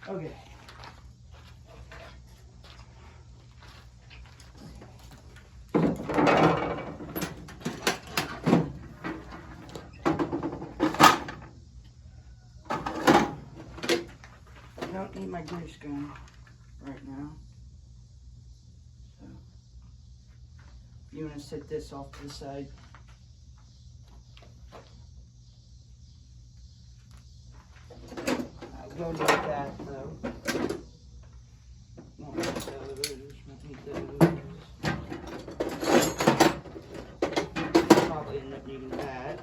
Okay. I don't need my grease gun right now. So, you want to set this off to the side. I'll go like that though. Won't need those. Probably end up needing that.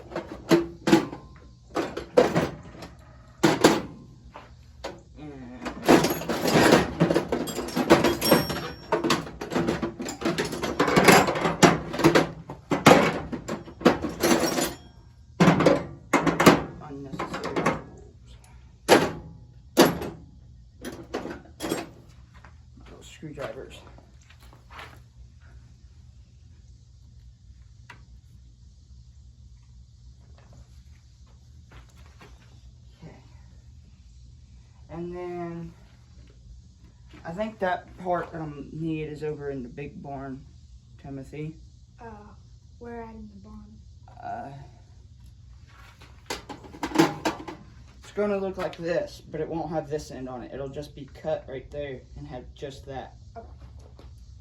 Screwdrivers. Okay. And then I think that part that I'm need is over in the big barn, Timothy. Where at in the barn? It's going to look like this, but it won't have this end on it. It'll just be cut right there and have just that.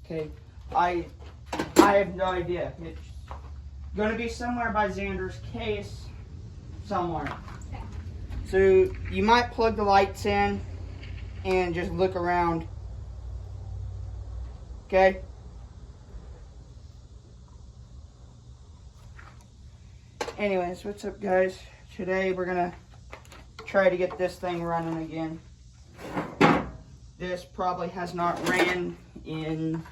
Okay, I have no idea. It's going to be somewhere by Xander's case, somewhere. So you might plug the lights in and just look around. Okay? Anyways, what's up, guys? Today we're going to try to get this thing running again. This probably has not ran in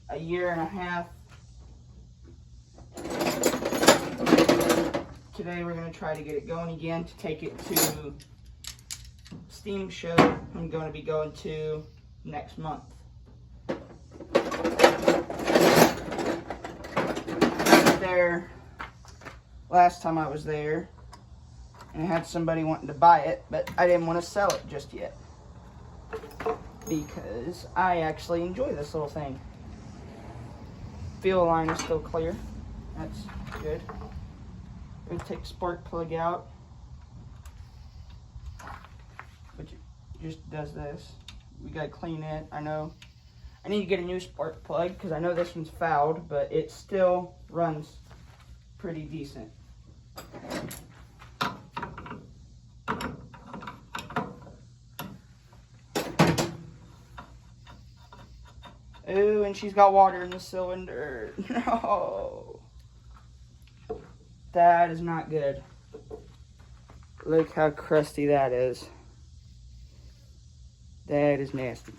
a year and a half. Today we're going to try to get it going again to take it to steam show I'm going to be going to next month. I was there last time I was there, and I had somebody wanting to buy it, but I didn't want to sell it just yet because I actually enjoy this little thing. Fuel line is still clear. That's good. We take spark plug out, which just does this. We gotta clean it. I know I need to get a new spark plug because I know this one's fouled, but it still runs pretty decent. Ooh, and she's got water in the cylinder. No. That is not good. Look how crusty that is. That is nasty.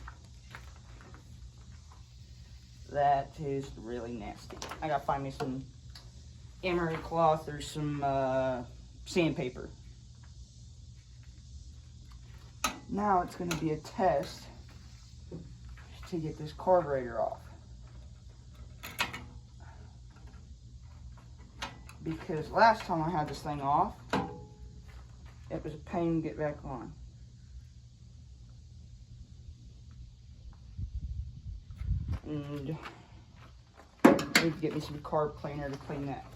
That is really nasty. I gotta find me some emery cloth or some sandpaper. Now it's gonna be a test to get this carburetor off, because last time I had this thing off, it was a pain to get back on. And I need to get me some carb cleaner to clean that.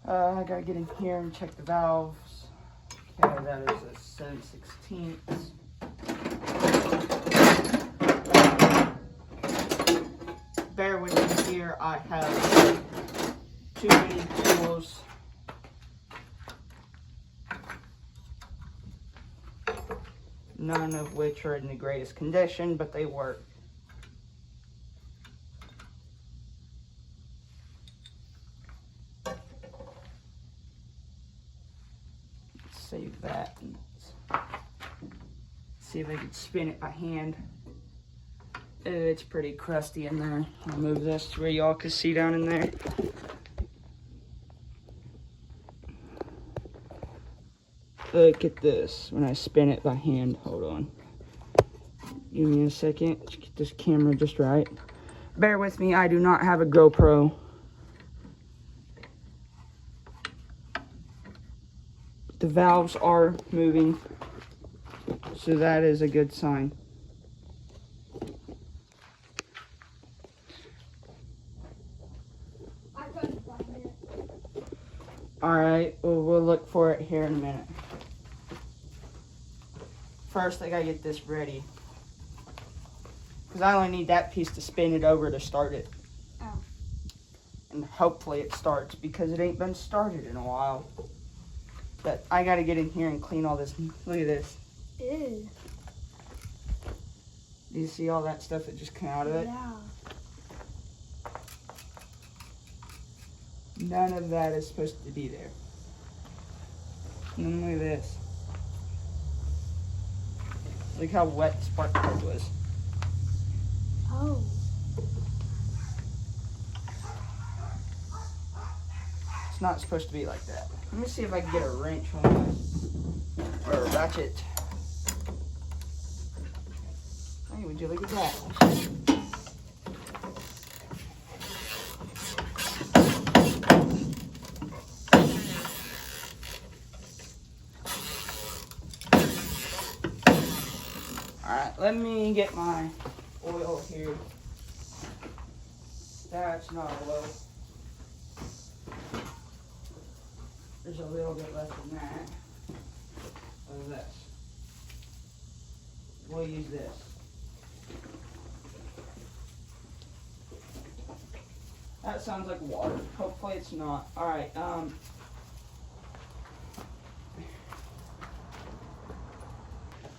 I gotta get in here and check the valves. Okay, that is a 7/16. Bear with me here, I have too many tools. None of which are in the greatest condition, but they work. Save that and see if I can spin it by hand. It's pretty crusty in there. I'll move this to where y'all can see down in there. Look at this when I spin it by hand. Hold on. Give me a second to get this camera just right. Bear with me, I do not have a GoPro. The valves are moving, so that is a good sign. I couldn't find it. Alright, well, we'll look for it here in a minute. First, I gotta get this ready. Because I only need that piece to spin it over to start it. Oh. And hopefully it starts, because it ain't been started in a while. But I gotta get in here and clean all this. Look at this. Ew. Do you see all that stuff that just came out of it? Yeah. None of that is supposed to be there. And then look at this. Look how wet the spark plug was. Oh. It's not supposed to be like that. Let me see if I can get a wrench on this. Or a ratchet. Hey, would you look at that? Alright, let me get my oil here. That's not oil. There's a little bit left in that. What is this? We'll use this. That sounds like water. Hopefully it's not. Alright,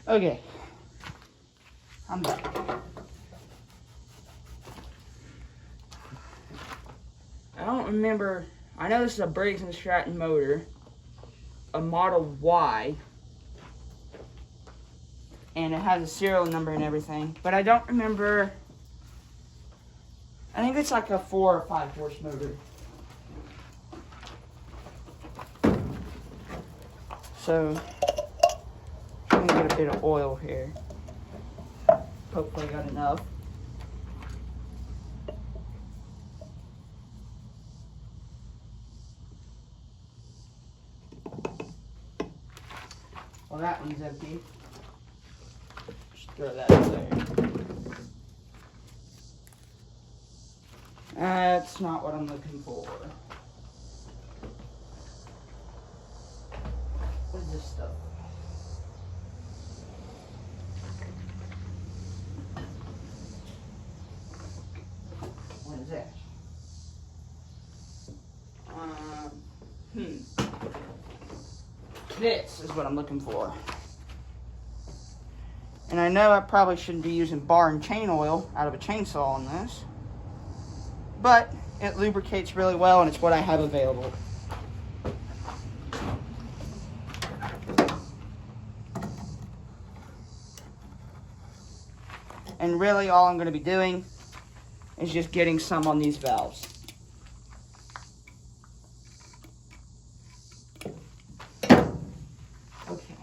okay. I'm back. I don't remember. I know this is a Briggs&Stratton motor, a Model Y, and it has a serial number and everything, but I don't remember. I think it's like a 4 or 5 horse motor. So, I'm gonna get a bit of oil here. Hopefully I got enough. Well, that one's empty. Just throw that in there. That's not what I'm looking for. What is this stuff? What is that? This is what I'm looking for. And I know I probably shouldn't be using bar and chain oil out of a chainsaw on this, but it lubricates really well and it's what I have available. And really all I'm going to be doing is just getting some on these valves. Okay.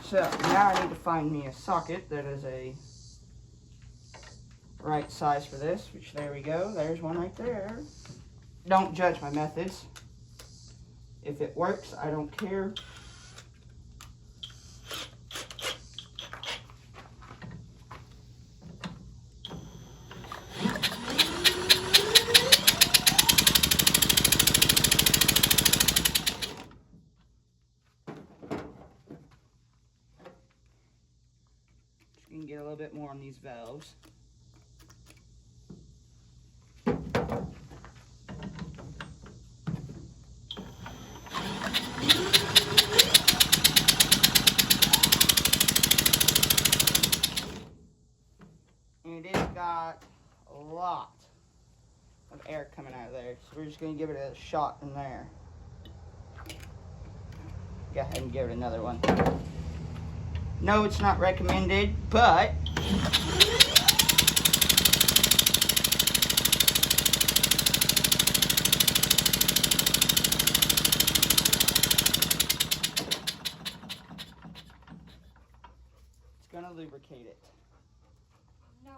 So now I need to find me a socket that is a right size for this, which there we go. There's one right there. Don't judge my methods. If it works, I don't care. Just gonna get a little bit more on these valves. And it has got a lot of air coming out of there. So we're just going to give it a shot in there. Go ahead and give it another one. No, it's not recommended, but it's going to lubricate it. No.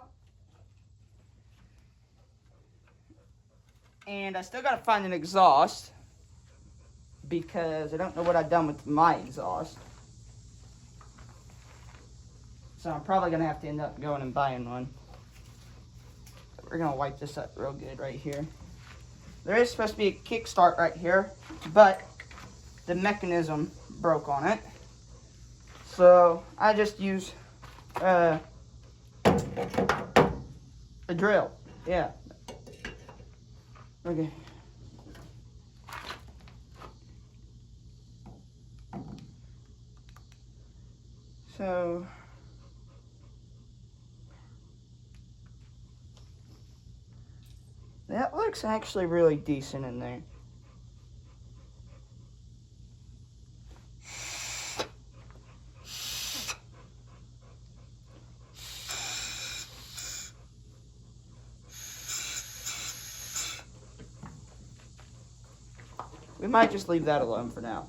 And I still got to find an exhaust because I don't know what I've done with my exhaust. So I'm probably going to have to end up going and buying one. So we're going to wipe this up real good right here. There is supposed to be a kickstart right here, but the mechanism broke on it. So I just use a drill. Yeah. Okay. So that looks actually really decent in there. We might just leave that alone for now.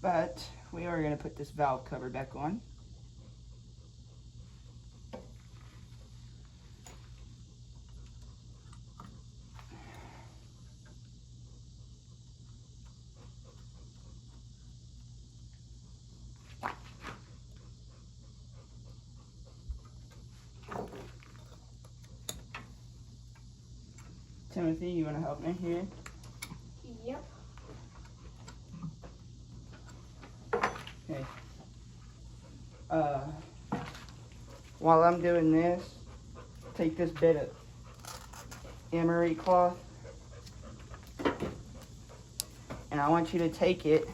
But we are going to put this valve cover back on. Timothy, you want to help me here? Yep. Okay. While I'm doing this, take this bit of emery cloth, and I want you to take it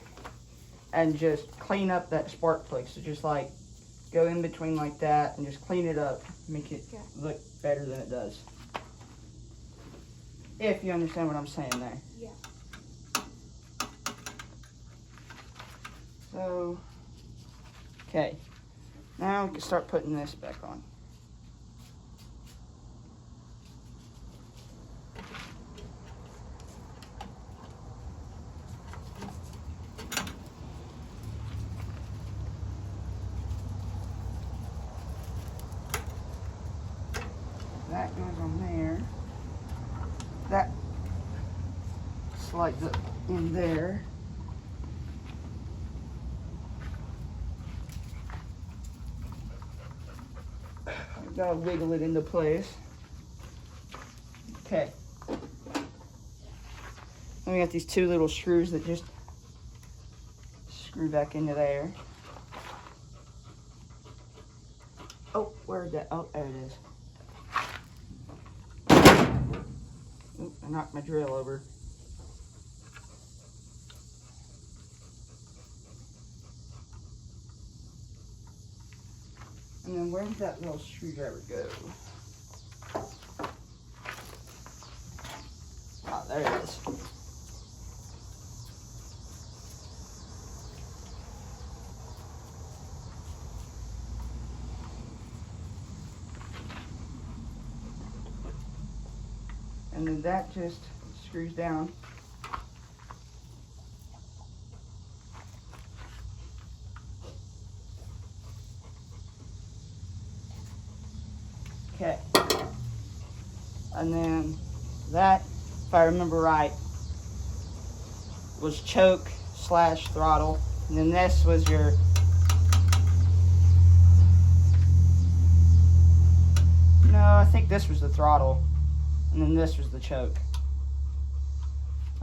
and just clean up that spark plug. So just like go in between like that and just clean it up, make it look better than it does. If you understand what I'm saying there. Yeah. So, okay. Now we can start putting this back on. That goes on there. That slides up in there. I've got to wiggle it into place. Okay. Then we got these two little screws that just screw back into there. Oh, where'd that? Oh, there it is. Oop, I knocked my drill over. And then where did that little screwdriver go? Ah, there it is. And then that just screws down. Okay. And then that, if I remember right, was choke / throttle. And then this was your no, I think this was the throttle. And then this was the choke.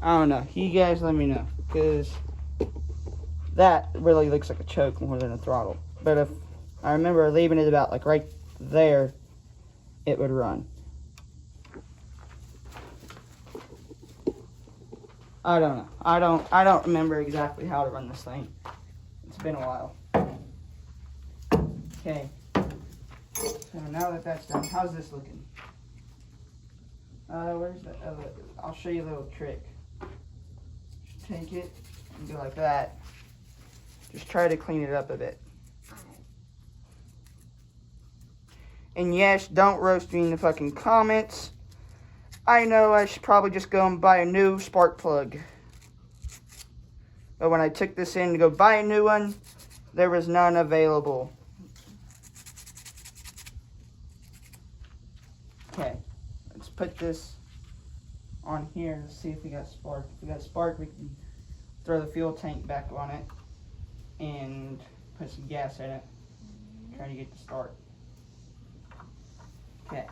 I don't know. You guys let me know. Because that really looks like a choke more than a throttle. But if I remember leaving it about like right there, it would run. I don't know. I don't remember exactly how to run this thing. It's been a while. Okay. So now that that's done, how's this looking? Where's the other? I'll show you a little trick. Just take it and go like that. Just try to clean it up a bit. And yes, don't roast me in the fucking comments. I know I should probably just go and buy a new spark plug. But when I took this in to go buy a new one, there was none available. Okay, let's put this on here to see if we got spark. If we got spark, we can throw the fuel tank back on it and put some gas in it. Try to get to start. Okay.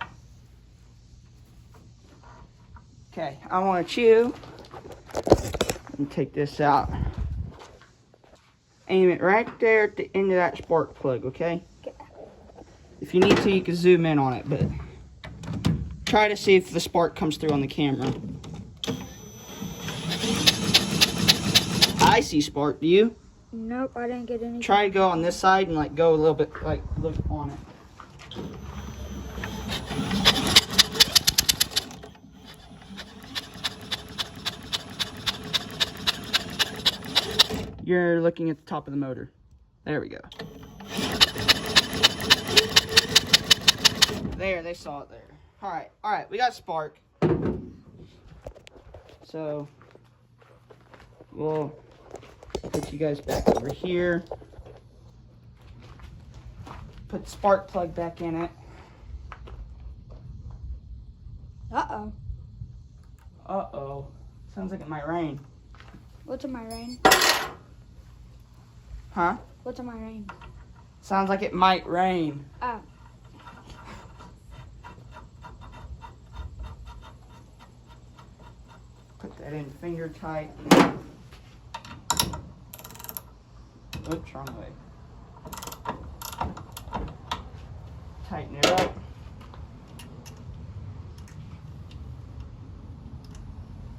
Okay, I want you to take this out. Aim it right there at the end of that spark plug, okay? Okay. If you need to, you can zoom in on it, but try to see if the spark comes through on the camera. I see spark, do you? Nope, I didn't get any. Try to go on this side and like go a little bit, like look on it. You're looking at the top of the motor. There we go. There, they saw it there. All right, we got spark. So we'll put you guys back over here. Put the spark plug back in it. Uh-oh. Uh-oh. Sounds like it might rain. What's in my rain? Huh? What's in my rain? Sounds like it might rain. Oh. Put that in finger tight. Oops, wrong way. Tighten it up.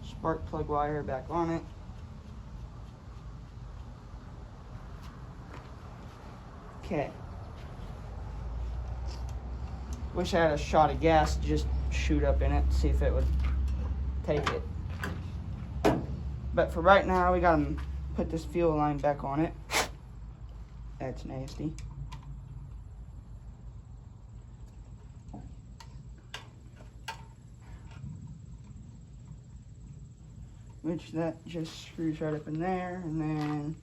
Spark plug wire back on it. Okay. Wish I had a shot of gas to just shoot up in it, see if it would take it. But for right now, we gotta put this fuel line back on it. That's nasty. Which that just screws right up in there, and then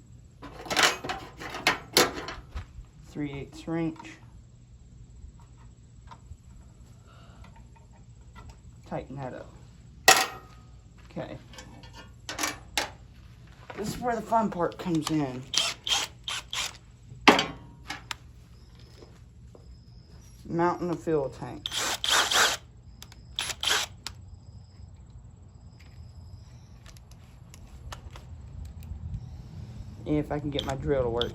3/8 wrench. Tighten that up. Okay. This is where the fun part comes in. Mounting the fuel tank. If I can get my drill to work.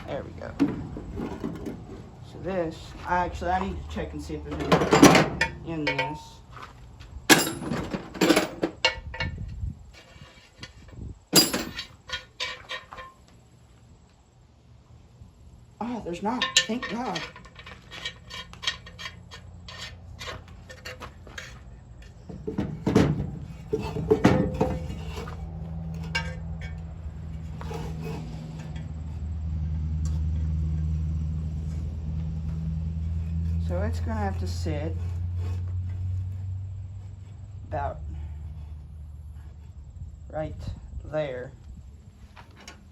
There we go. So this, I need to check and see if there's anything in this. Oh, there's not. Thank God. So it's gonna have to sit about right there.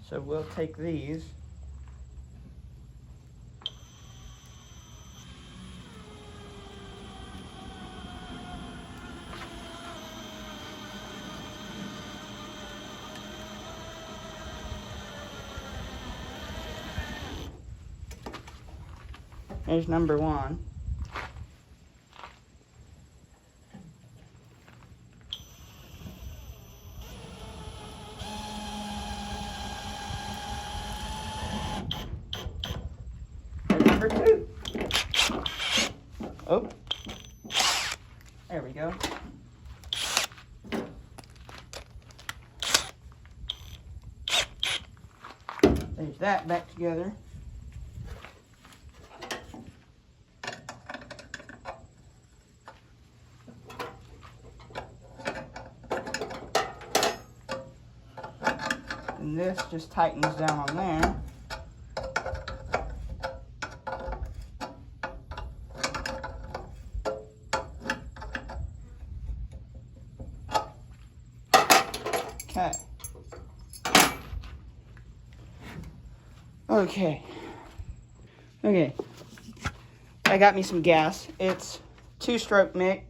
So we'll take these. There's number one. There's number two. Oh, there we go. There's that back together. And this just tightens down on there. Okay. Okay. Okay. I got me some gas. It's 2-stroke mix.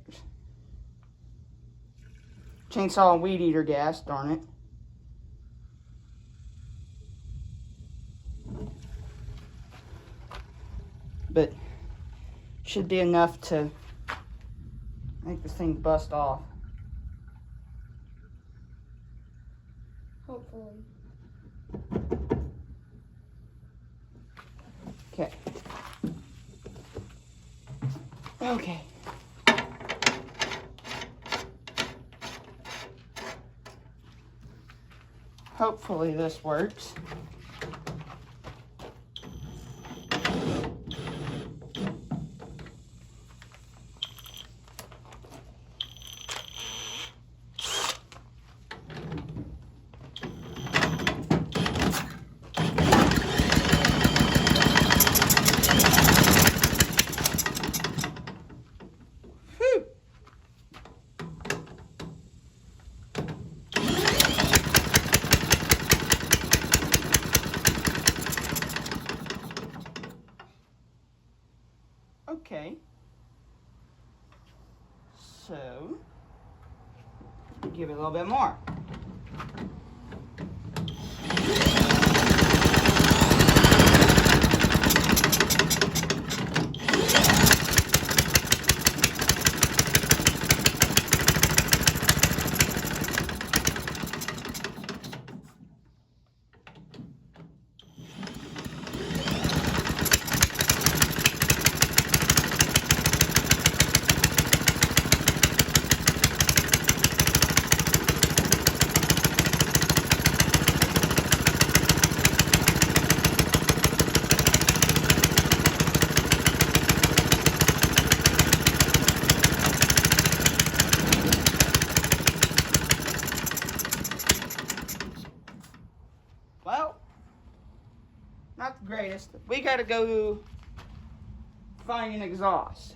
Chainsaw and weed eater gas, darn it. But should be enough to make this thing bust off. Hopefully. Okay. Okay. Hopefully this works. Okay, so give it a little bit more. Well, not the greatest. We gotta go find an exhaust.